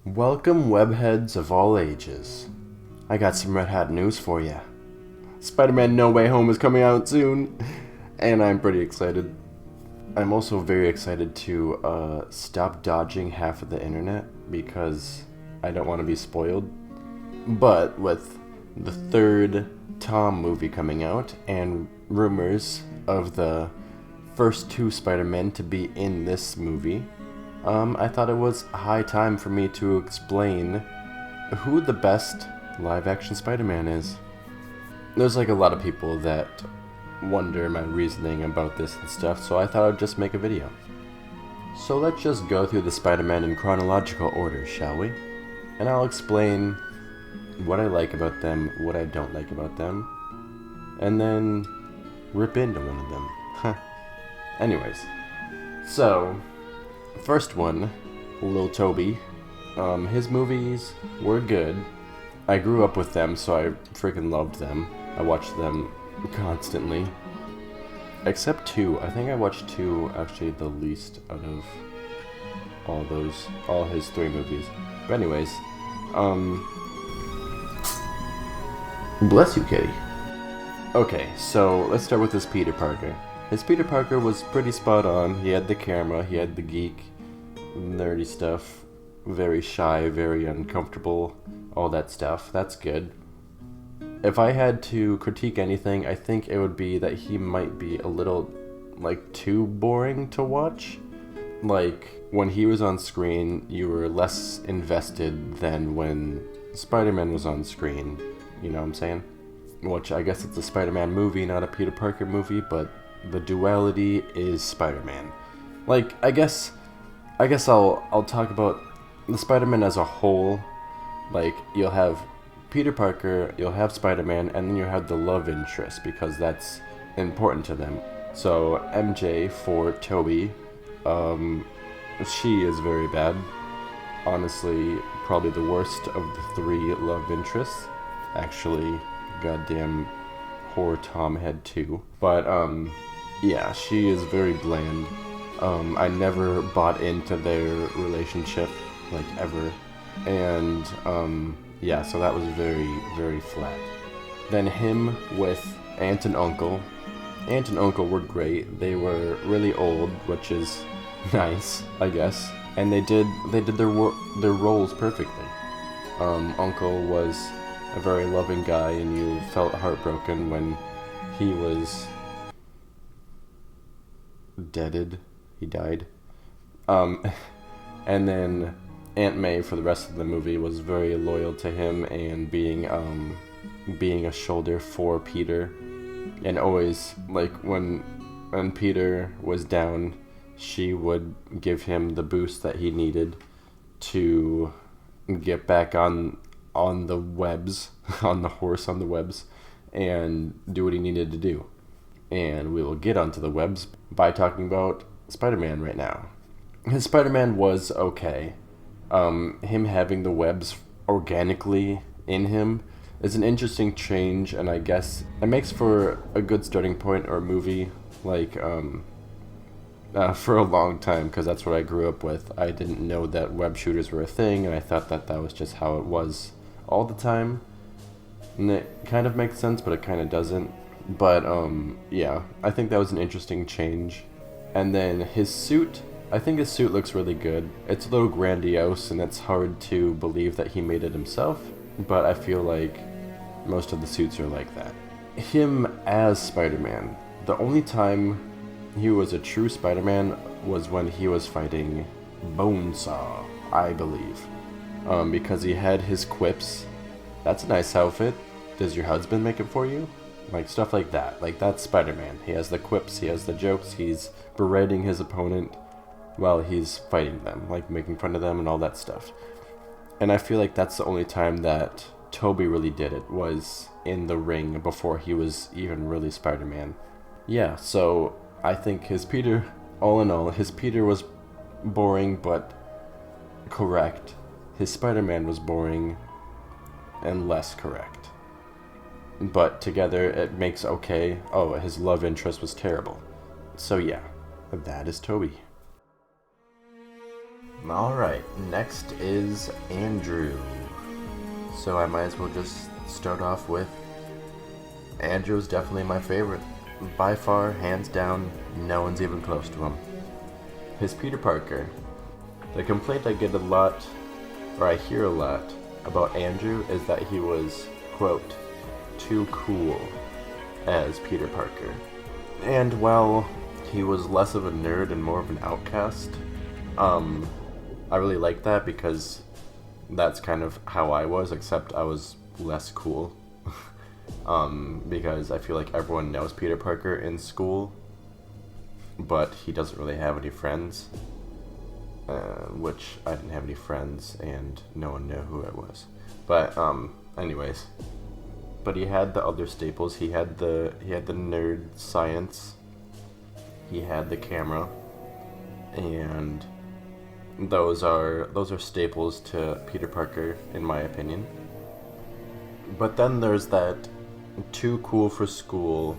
Welcome, webheads of all ages. I got some Red Hat news for ya. Spider-Man No Way Home is coming out soon, and I'm pretty excited. I'm also very excited to stop dodging half of the internet because I don't want to be spoiled. But with the third Tom movie coming out and rumors of the first two Spider-Men to be in this movie, I thought it was high time for me to explain who the best live-action Spider-Man is. There's like a lot of people that wonder my reasoning about this and stuff, so I thought I'd just make a video. So let's just go through the Spider-Man in chronological order, shall we? And I'll explain what I like about them, what I don't like about them, and then rip into one of them. Anyways, so first one, Lil Toby. His movies were good. I grew up with them, so I freaking loved them. I watched them constantly. Except two. I think I watched two actually the least out of all his three movies. But anyways, bless you, kitty. Okay, so let's start with this Peter Parker. His Peter Parker was pretty spot on. He had the camera, he had the geek, nerdy stuff, very shy, very uncomfortable, all that stuff. That's good. If I had to critique anything, I think it would be that he might be a little, too boring to watch. Like, when he was on screen, you were less invested than when Spider-Man was on screen. You know what I'm saying? Which, I guess it's a Spider-Man movie, not a Peter Parker movie, but the duality is Spider-Man. I guess I'll talk about the Spider-Man as a whole. You'll have Peter Parker, you'll have Spider-Man, and then you have the love interest, because that's important to them. So, MJ for Toby, she is very bad. Honestly, probably the worst of the three love interests. Actually, goddamn whore Tom had two. But, yeah, she is very bland. I never bought into their relationship, ever. And, yeah, so that was very, very flat. Then him with Aunt and Uncle. Aunt and Uncle were great. They were really old, which is nice, I guess. And they did their roles perfectly. Uncle was a very loving guy, and you felt heartbroken when he was deaded. He died. And then Aunt May for the rest of the movie was very loyal to him and being a shoulder for Peter, and always when Peter was down, she would give him the boost that he needed to get back on the webs, on the horse on the webs, and do what he needed to do. And we will get onto the webs by talking about Spider-Man right now. His Spider-Man was okay. Him having the webs organically in him is an interesting change, and I guess it makes for a good starting point or a movie, for a long time, because that's what I grew up with. I didn't know that web shooters were a thing, and I thought that was just how it was all the time. And it kind of makes sense, but it kind of doesn't. But, yeah, I think that was an interesting change. And then his suit, I think his suit looks really good. It's a little grandiose, and it's hard to believe that he made it himself, but I feel like most of the suits are like that. Him as Spider-Man, the only time he was a true Spider-Man was when he was fighting Bonesaw, I believe. Because he had his quips. That's a nice outfit. Does your husband make it for you? Stuff like that. That's Spider-Man. He has the quips, he has the jokes, he's berating his opponent while he's fighting them, making fun of them and all that stuff. And I feel like that's the only time that Toby really did it, was in the ring before he was even really Spider-Man. Yeah, so I think his Peter, all in all, his Peter was boring but correct. His Spider-Man was boring and less correct. But together it makes okay. Oh, his love interest was terrible. So yeah, that is Toby. Alright, next is Andrew. So I might as well just start off with Andrew is definitely my favorite. By far, hands down, no one's even close to him. His Peter Parker. The complaint I get a lot, or I hear a lot, about Andrew is that he was, quote, too cool as Peter Parker. And while he was less of a nerd and more of an outcast, I really like that because that's kind of how I was, except I was less cool. Because I feel like everyone knows Peter Parker in school, but he doesn't really have any friends, which I didn't have any friends and no one knew who I was. But anyways, but he had the other staples. He had the nerd science, he had the camera, and those are staples to Peter Parker in my opinion. But then there's that too cool for school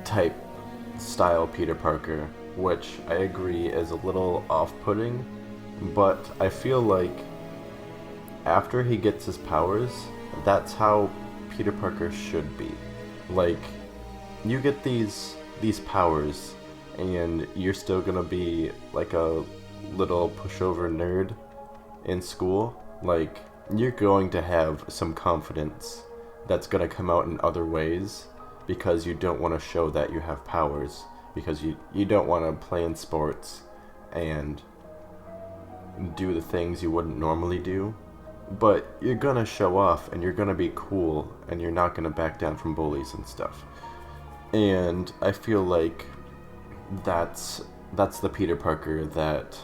type style Peter Parker, which I agree is a little off-putting, but I feel like after he gets his powers, that's how Peter Parker should be. Like, you get these powers and you're still gonna be like a little pushover nerd in school. Like, you're going to have some confidence that's going to come out in other ways because you don't want to show that you have powers, because you don't want to play in sports and do the things you wouldn't normally do, but you're going to show off and you're going to be cool and you're not going to back down from bullies and stuff. And I feel like that's the Peter Parker that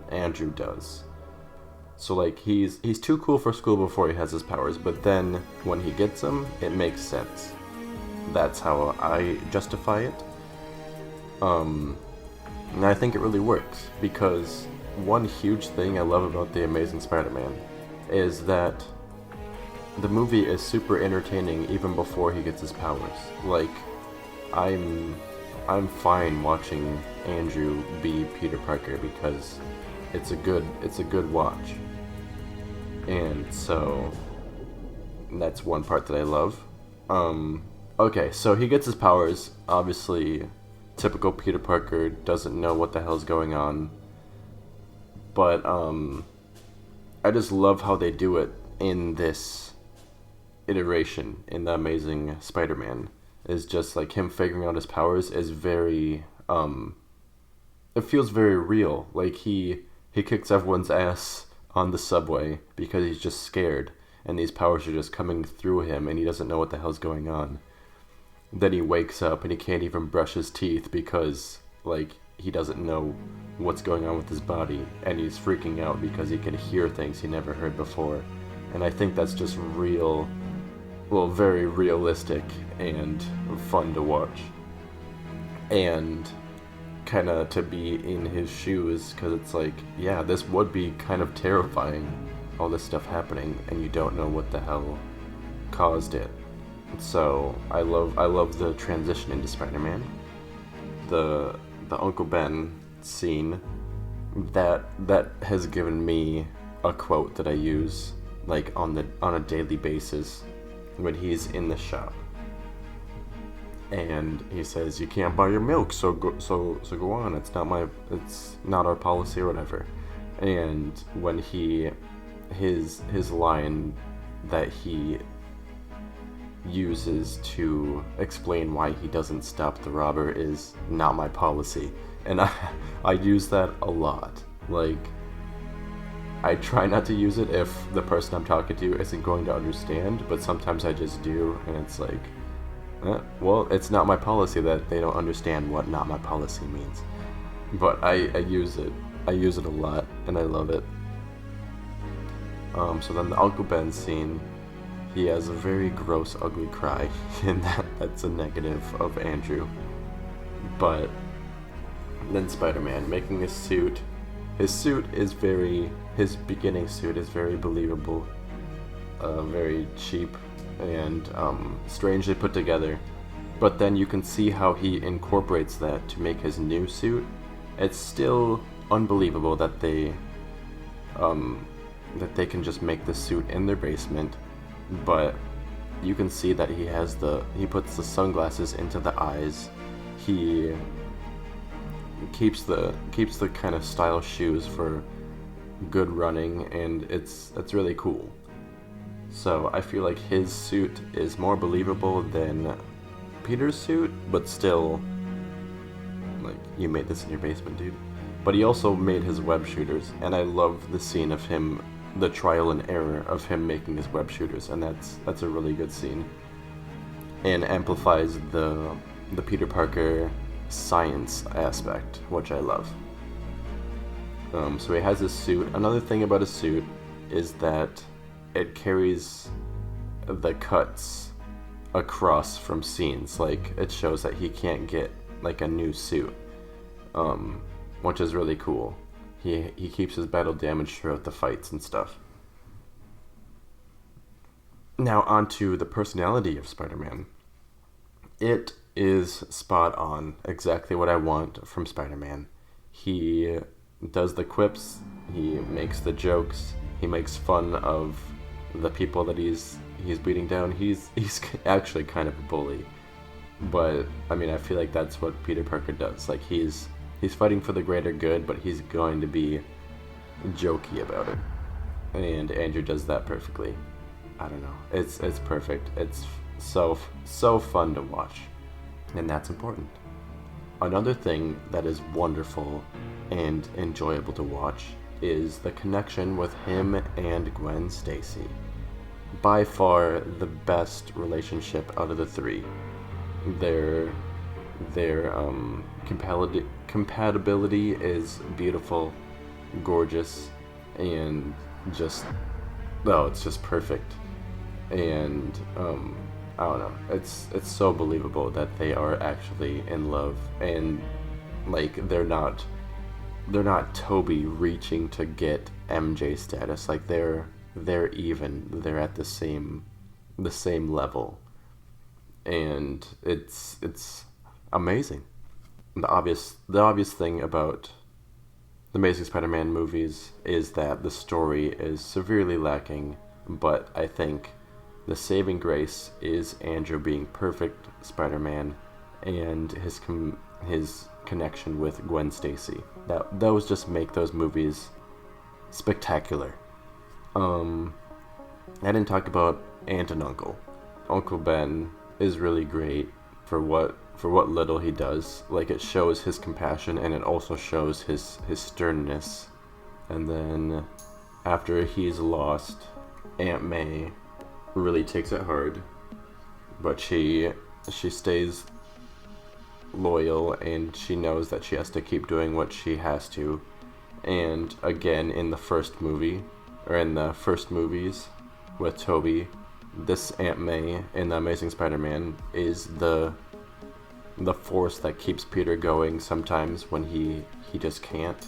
Andrew does. So like he's too cool for school before he has his powers, but then when he gets them, it makes sense. That's how I justify it. And I think it really works because one huge thing I love about The Amazing Spider-Man is that the movie is super entertaining even before he gets his powers. Like, I'm fine watching Andrew be Peter Parker because it's a good watch. And so that's one part that I love. Okay, so he gets his powers. Obviously, typical Peter Parker doesn't know what the hell's going on. But I just love how they do it in this iteration in The Amazing Spider-Man. Is just like him figuring out his powers is very it feels very real. Like he kicks everyone's ass on the subway because he's just scared and these powers are just coming through him and he doesn't know what the hell's going on. Then he wakes up and he can't even brush his teeth because like he doesn't know what's going on with his body, and he's freaking out because he can hear things he never heard before. And I think that's just real, well, very realistic and fun to watch. And kind of to be in his shoes, because it's like, yeah, this would be kind of terrifying, all this stuff happening and you don't know what the hell caused it. So I love the transition into Spider-Man. The Uncle Ben scene that has given me a quote that I use like on a daily basis when he's in the shop. And he says, "You can't buy your milk, so go on. It's not our policy or whatever." And when his line that he uses to explain why he doesn't stop the robber is "not my policy," and I use that a lot. Like, I try not to use it if the person I'm talking to isn't going to understand, but sometimes I just do, and it's like, well, it's not my policy that they don't understand what "not my policy" means. But I use it. I use it a lot, and I love it. So then the Uncle Ben scene, he has a very gross, ugly cry, and that's a negative of Andrew. But then Spider-Man making his suit. His beginning suit is very believable, very cheap, and strangely put together. But then you can see how he incorporates that to make his new suit. It's still unbelievable that they can just make the suit in their basement, but you can see that he puts the sunglasses into the eyes. He keeps the kind of style shoes for good running, and it's really cool. So I feel like his suit is more believable than Peter's suit, but still, like, you made this in your basement, dude. But he also made his web shooters, and I love the scene of him, the trial and error of him making his web shooters, and that's a really good scene, and amplifies the Peter Parker science aspect, which I love. So he has his suit. Another thing about his suit is that it carries the cuts across from scenes. Like, it shows that he can't get like a new suit, which is really cool. He keeps his battle damage throughout the fights and stuff. Now onto the personality of Spider-Man. It is spot on, exactly what I want from Spider-Man. He does the quips, he makes the jokes, he makes fun of the people that he's beating down. He's actually kind of a bully, but I mean, I feel like that's what Peter Parker does. Like, he's fighting for the greater good, but he's going to be jokey about it, and Andrew does that perfectly. I don't know, it's perfect. It's so fun to watch, and that's important. Another thing that is wonderful and enjoyable to watch is the connection with him and Gwen Stacy. By far the best relationship out of the three. Their compatibility is beautiful, gorgeous, and it's just perfect. And I don't know, it's so believable that they are actually in love, and like, they're not Toby reaching to get MJ status. Like, they're at the same level, and it's amazing. The obvious thing about the Amazing Spider-Man movies is that the story is severely lacking, but I think the saving grace is Andrew being perfect Spider-Man, and his connection with Gwen Stacy. Those just make those movies spectacular. I didn't talk about Aunt and Uncle. Uncle Ben is really great for what little he does. Like, it shows his compassion, and it also shows his sternness. And then after he's lost, Aunt May really takes it hard, but she stays loyal, and she knows that she has to keep doing what she has to. And again, in the first movie, or in the first movies with Tobey, this Aunt May in The Amazing Spider-Man is the force that keeps Peter going sometimes when he just can't.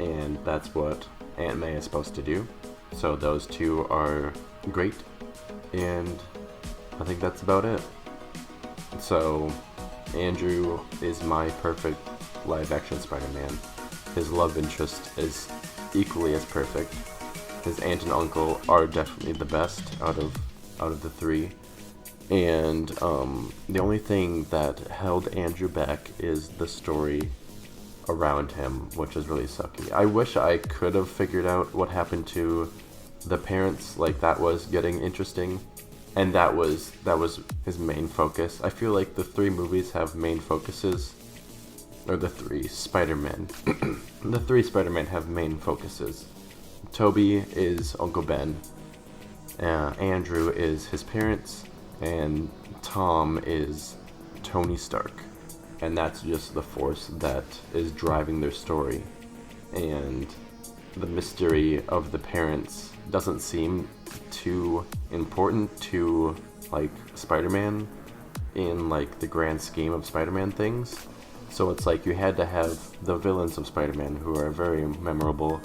And that's what Aunt May is supposed to do. So those two are great, and I think that's about it. So Andrew is my perfect live-action Spider-Man. His love interest is equally as perfect. His aunt and uncle are definitely the best out of the three. And the only thing that held Andrew back is the story around him, which is really sucky. I wish I could have figured out what happened to the parents. Like, that was getting interesting, and that was his main focus. I feel like the three movies have main focuses, or the three Spider-Men. The three Spider-Men have main focuses. Tobey is Uncle Ben, Andrew is his parents, and Tom is Tony Stark. And that's just the force that is driving their story. And the mystery of the parents doesn't seem too important to, like, Spider-Man in, like, the grand scheme of Spider-Man things. So it's like you had to have the villains of Spider-Man, who are very memorable,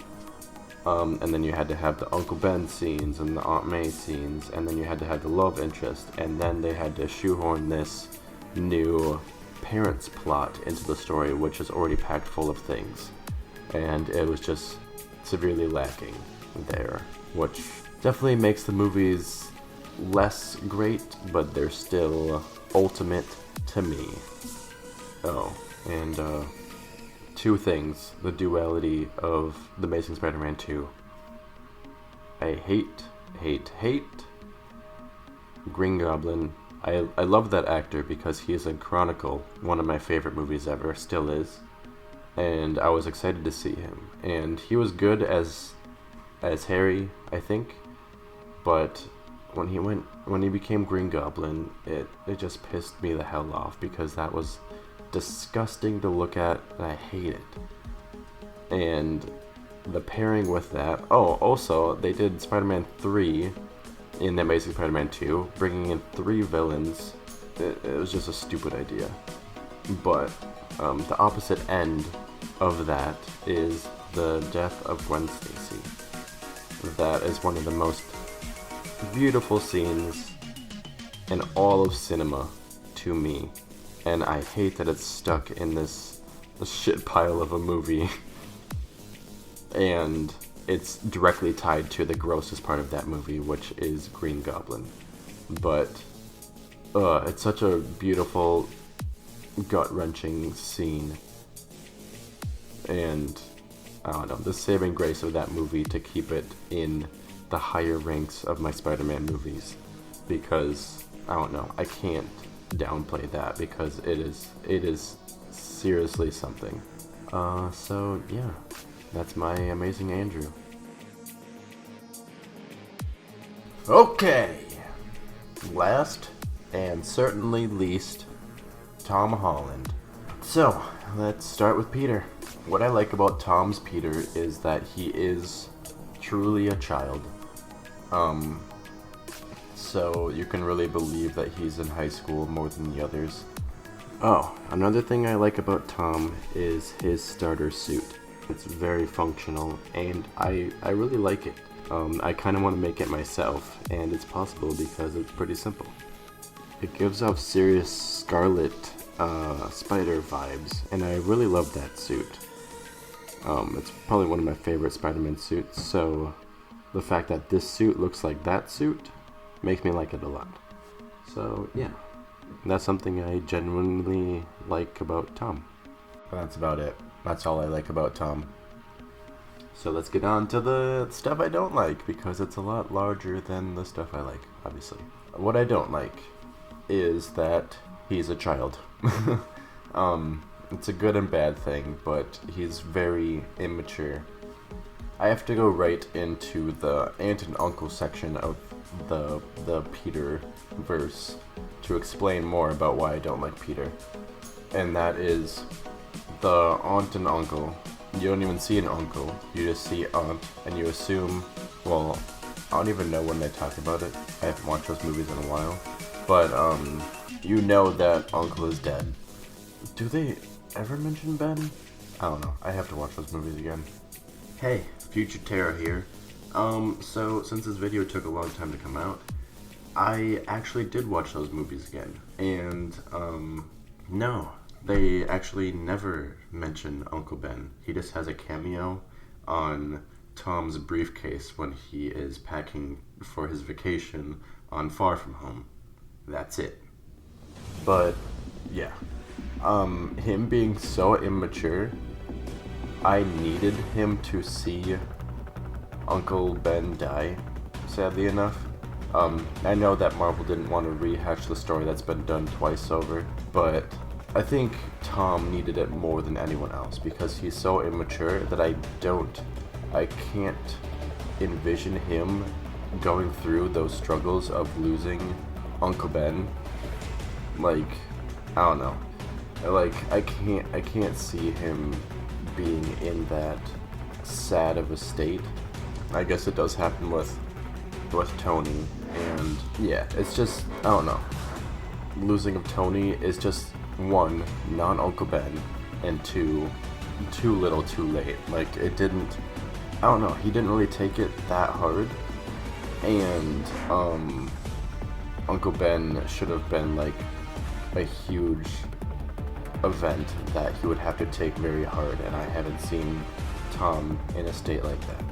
and then you had to have the Uncle Ben scenes and the Aunt May scenes, and then you had to have the love interest, and then they had to shoehorn this new parents plot into the story, which is already packed full of things. and it was just severely lacking there, which definitely makes the movies less great, but they're still ultimate to me. Oh, and two things. The duality of The Amazing Spider-Man 2. I hate Green Goblin. I love that actor because he is in Chronicle, one of my favorite movies ever, still is. And I was excited to see him. And he was good as Harry, I think. But when he became Green Goblin, it just pissed me the hell off because that was disgusting to look at, and I hate it. And the pairing with that. Oh, also, they did Spider-Man 3 in The Amazing Spider-Man 2, bringing in 3 villains. It was just a stupid idea. But the opposite end of that is the death of Gwen Stacy. That is one of the most beautiful scenes in all of cinema to me. And I hate that it's stuck in this shit pile of a movie. And it's directly tied to the grossest part of that movie, which is Green Goblin. But it's such a beautiful, gut-wrenching scene. And I don't know, the saving grace of that movie to keep it in the higher ranks of my Spider-Man movies. Because, I don't know, I can't downplay that because it is seriously something. So yeah, that's my Amazing Andrew. Okay, last and certainly least, Tom Holland. So let's start with Peter. What I like about Tom's Peter is that he is truly a child. So you can really believe that he's in high school more than the others. Oh, another thing I like about Tom is his starter suit. It's very functional, and I really like it. I kind of want to make it myself, and it's possible because it's pretty simple. It gives off serious Scarlet Spider vibes, and I really love that suit. It's probably one of my favorite Spider-Man suits, so the fact that this suit looks like that suit makes me like it a lot. So yeah, that's something I genuinely like about Tom. That's about it. That's all I like about Tom. So let's get on to the stuff I don't like, because it's a lot larger than the stuff I like, obviously. What I don't like is that he's a child. It's a good and bad thing, but he's very immature. I have to go right into the aunt and uncle section of the Peter verse to explain more about why I don't like Peter. And that is the aunt and uncle. You don't even see an uncle, you just see aunt, and you assume, well, I don't even know when they talk about it. I haven't watched those movies in a while. But, you know that uncle is dead. Do they ever mention Ben? I don't know. I have to watch those movies again. Hey, Future Terra here. So since this video took a long time to come out, I actually did watch those movies again. And, no, they actually never mention Uncle Ben. He just has a cameo on Tom's briefcase when he is packing for his vacation on Far From Home. That's it. But, yeah. Him being so immature, I needed him to see Uncle Ben die, sadly enough. I know that Marvel didn't want to rehash the story that's been done twice over, but I think Tom needed it more than anyone else because he's so immature that I can't envision him going through those struggles of losing Uncle Ben. Like, I don't know. Like, I can't see him being in that sad of a state. I guess it does happen with Tony, and yeah, it's just, I don't know. Losing of Tony is just, one, non-Uncle Ben, and two, too little too late. Like, it didn't, I don't know, he didn't really take it that hard, and Uncle Ben should have been like a huge event that he would have to take very hard, and I haven't seen Tom in a state like that.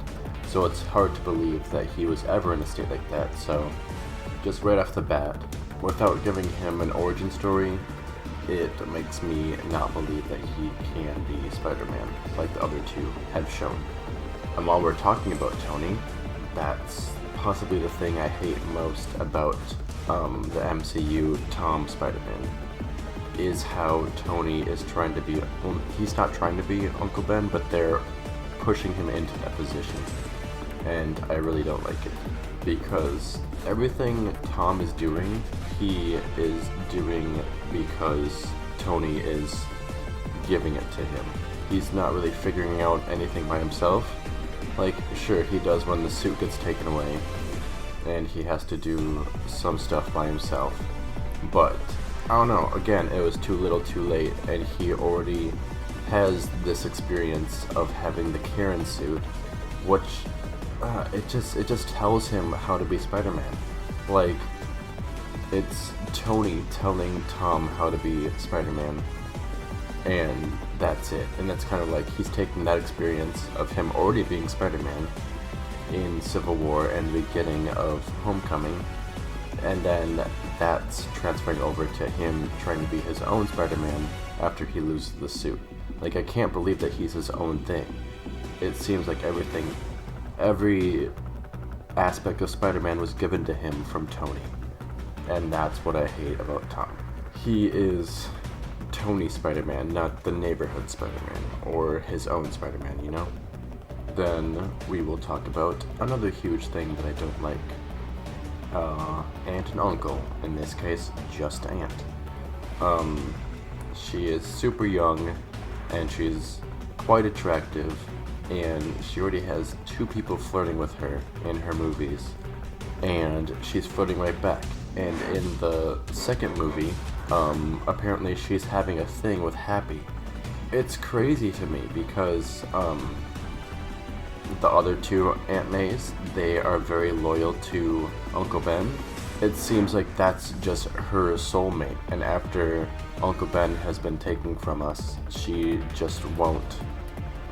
So it's hard to believe that he was ever in a state like that. So just right off the bat, without giving him an origin story, it makes me not believe that he can be Spider-Man like the other two have shown. And while we're talking about Tony, that's possibly the thing I hate most about the MCU Tom Spider-Man, is how Tony is trying to be, well, he's not trying to be Uncle Ben, but they're pushing him into that position. And I really don't like it, because everything Tom is doing, he is doing because Tony is giving it to him. He's not really figuring out anything by himself. Like, sure, he does when the suit gets taken away, and he has to do some stuff by himself. But, I don't know, again, it was too little too late, and he already has this experience of having the Karen suit, which, it just tells him how to be Spider-Man. Like, it's Tony telling Tom how to be Spider-Man, and that's it. And it's kind of like he's taking that experience of him already being Spider-Man in Civil War and the beginning of Homecoming, and then that's transferring over to him trying to be his own Spider-Man after he loses the suit. Like, I can't believe that he's his own thing. It seems like every aspect of Spider-Man was given to him from Tony. And that's what I hate about Tom. He is Tony Spider-Man, not the neighborhood Spider-Man, or his own Spider-Man, you know? Then we will talk about another huge thing that I don't like. Aunt and uncle, in this case, just Aunt. She is super young, and she's quite attractive, and she already has 2 people flirting with her in her movies, and she's flirting right back. And in the second movie, apparently she's having a thing with Happy. It's crazy to me because the other 2 Aunt Mays, they are very loyal to Uncle Ben. It seems like that's just her soulmate, and after Uncle Ben has been taken from us, she just won't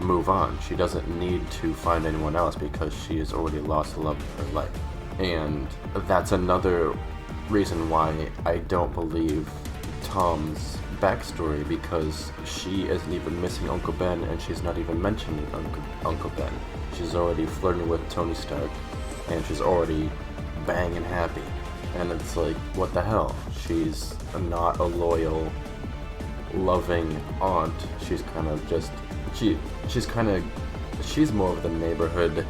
move on. She doesn't need to find anyone else because she has already lost the love of her life. And that's another reason why I don't believe Tom's backstory, because she isn't even missing Uncle Ben, and she's not even mentioning Uncle Ben. She's already flirting with Tony Stark, and she's already banging Happy. And it's like, what the hell? She's not a loyal, loving aunt. She's kind of just, she's more of the neighborhood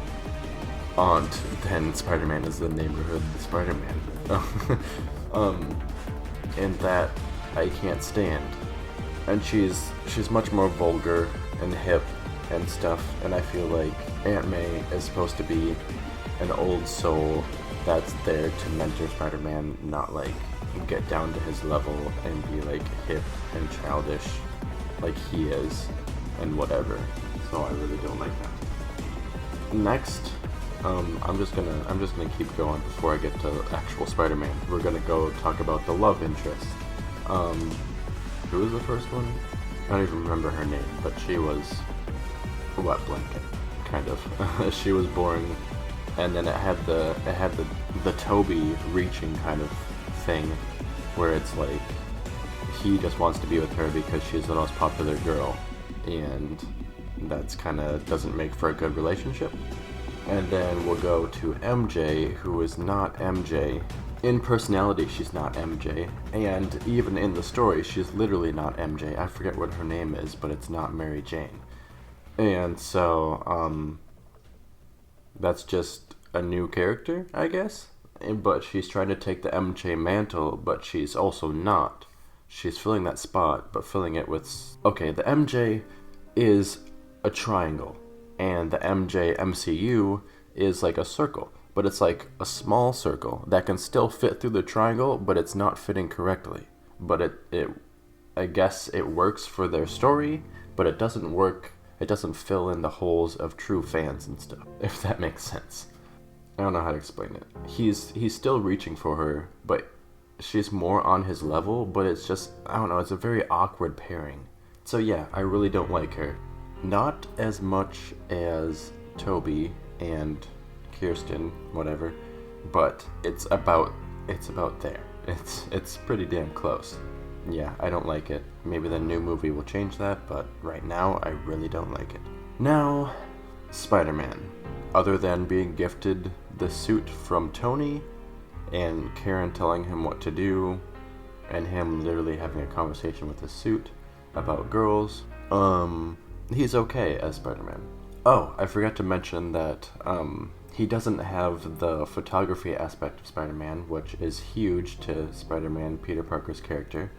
aunt than Spider-Man is the neighborhood Spider-Man. And that I can't stand. And she's much more vulgar and hip and stuff, and I feel like Aunt May is supposed to be an old soul that's there to mentor Spider-Man, not like get down to his level and be like hip and childish like he is and whatever. So I really don't like that. Next, I'm just gonna keep going before I get to actual Spider-Man. We're gonna go talk about the love interest. Who was the first one? I don't even remember her name, but she was a wet blanket, kind of. She was boring, and then it had the Toby reaching kind of thing, where it's like he just wants to be with her because she's the most popular girl, and that's kind of doesn't make for a good relationship. And then we'll go to MJ, who is not MJ. In personality, she's not MJ, and even in the story, she's literally not MJ. I forget what her name is, but it's not Mary Jane. And so, that's just a new character, I guess? But she's trying to take the MJ mantle, but she's also not. She's filling that spot, but filling it with... Okay, the MJ is a triangle, and the MJ MCU is like a circle. But it's like a small circle that can still fit through the triangle, but it's not fitting correctly. But I guess it works for their story, but it doesn't work. It doesn't fill in the holes of true fans and stuff, if that makes sense. I don't know how to explain it. He's still reaching for her, but she's more on his level, but it's just, I don't know, it's a very awkward pairing. So yeah, I really don't like her. Not as much as Toby and Kirsten, whatever, but it's about there. It's pretty damn close. Yeah, I don't like it. Maybe the new movie will change that, but right now I really don't like it. Now, Spider-Man. Other than being gifted the suit from Tony and Karen telling him what to do and him literally having a conversation with the suit about girls, he's okay as Spider-Man. Oh, I forgot to mention that he doesn't have the photography aspect of Spider-Man, which is huge to Spider-Man, Peter Parker's character.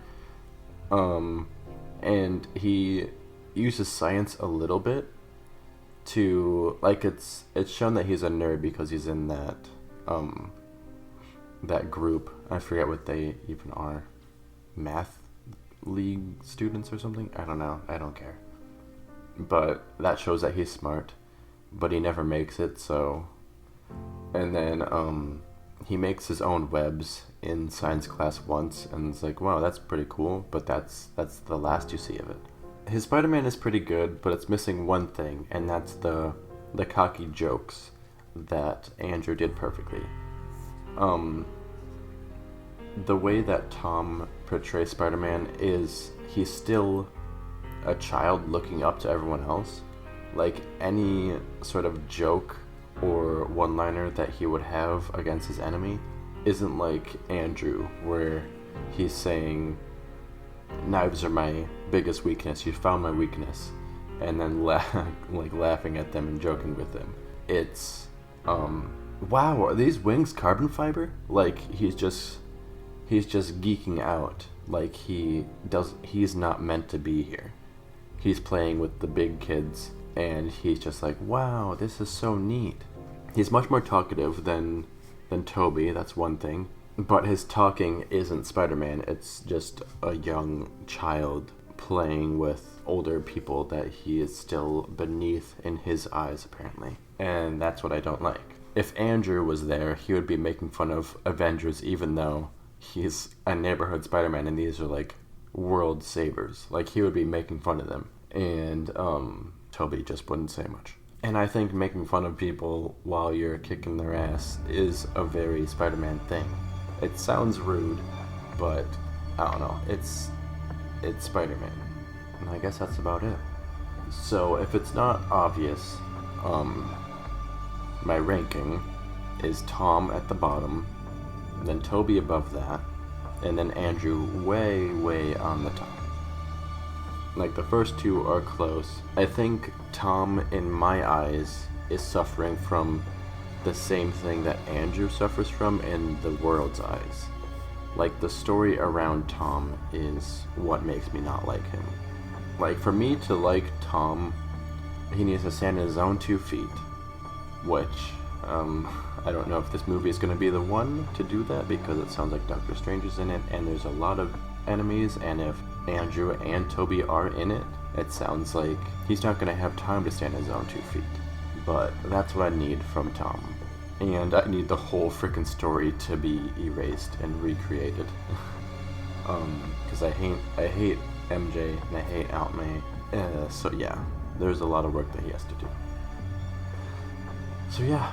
And he uses science a little bit to, like, it's shown that he's a nerd because he's in that that group. I forget what they even are. Math league students or something? I don't know. I don't care. But that shows that he's smart, but he never makes it, so... And then, he makes his own webs in science class once, and it's like, wow, that's pretty cool, but that's the last you see of it. His Spider-Man is pretty good, but it's missing one thing, and that's the cocky jokes that Andrew did perfectly. The way that Tom portrays Spider-Man is he's still a child looking up to everyone else. Like, any sort of joke or one-liner that he would have against his enemy isn't like Andrew, where he's saying, knives are my biggest weakness, you found my weakness, and then laughing at them and joking with them. It's, wow, are these wings carbon fiber? Like, he's just geeking out, like he's not meant to be here. He's playing with the big kids, and he's just like, wow, this is so neat. He's much more talkative than Toby, that's one thing. But his talking isn't Spider-Man, it's just a young child playing with older people that he is still beneath in his eyes, apparently. And that's what I don't like. If Andrew was there, he would be making fun of Avengers, even though he's a neighborhood Spider-Man and these are like world savers. Like, he would be making fun of them. And Toby just wouldn't say much. And I think making fun of people while you're kicking their ass is a very Spider-Man thing. It sounds rude, but I don't know. It's Spider-Man. And I guess that's about it. So if it's not obvious, my ranking is Tom at the bottom, then Toby above that, and then Andrew way, way on the top. Like, the first two are close. I think Tom, in my eyes, is suffering from the same thing that Andrew suffers from in the world's eyes. Like, the story around Tom is what makes me not like him. Like, for me to like Tom, he needs to stand on his own 2 feet, which, I don't know if this movie is going to be the one to do that, because it sounds like Doctor Strange is in it, and there's a lot of enemies, and if Andrew and Toby are in it, it sounds like he's not going to have time to stand on his own 2 feet. But that's what I need from Tom. And I need the whole freaking story to be erased and recreated. Because I hate MJ and I hate Aunt May. So yeah, there's a lot of work that he has to do. So yeah,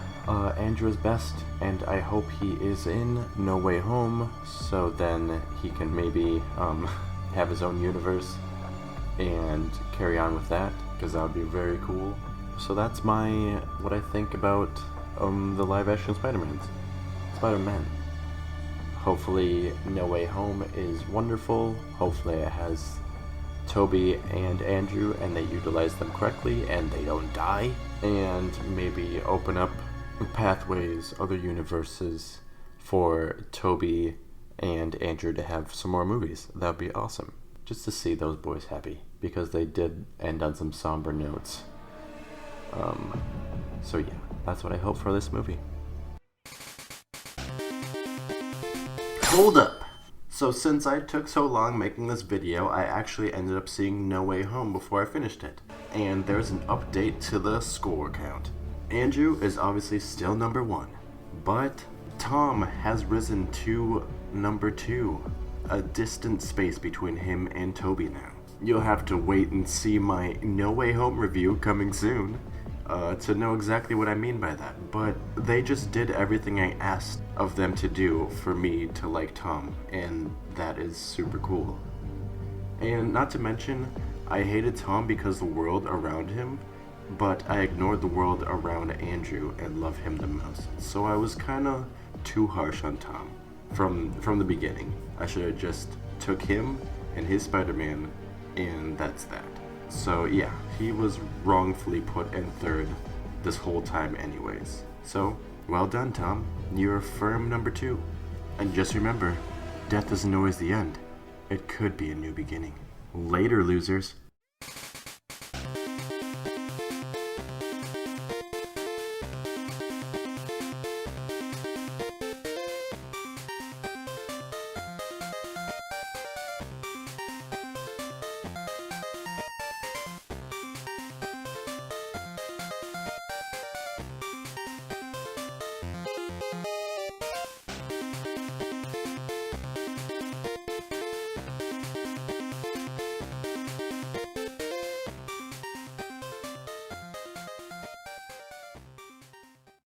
Andrew is best, and I hope he is in No Way Home, so then he can maybe have his own universe and carry on with that, because that would be very cool. So that's what I think about the live-action Spider-Man. Hopefully No Way Home is wonderful. Hopefully it has Toby and Andrew and they utilize them correctly and they don't die, and maybe open up pathways, other universes for Toby and Andrew to have some more movies. That would be awesome. Just to see those boys happy, because they did end on some somber notes. So yeah, that's what I hope for this movie. Hold up! So since I took so long making this video, I actually ended up seeing No Way Home before I finished it. And there's an update to the score count. Andrew is obviously still number 1, but Tom has risen to number 2. A distant space between him and Toby now. you'll have to wait and see my No Way Home review coming soon to know exactly what I mean by that. But they just did everything I asked of them to do for me to like Tom, and that is super cool. And not to mention, I hated Tom because the world around him, but I ignored the world around Andrew and love him the most. So I was kind of too harsh on Tom from the beginning. I should have just took him and his Spider-Man, and that's that. So yeah, he was wrongfully put in third this whole time anyways. So, well done, Tom. You're firm number 2. And just remember, death isn't always the end. It could be a new beginning. Later, losers.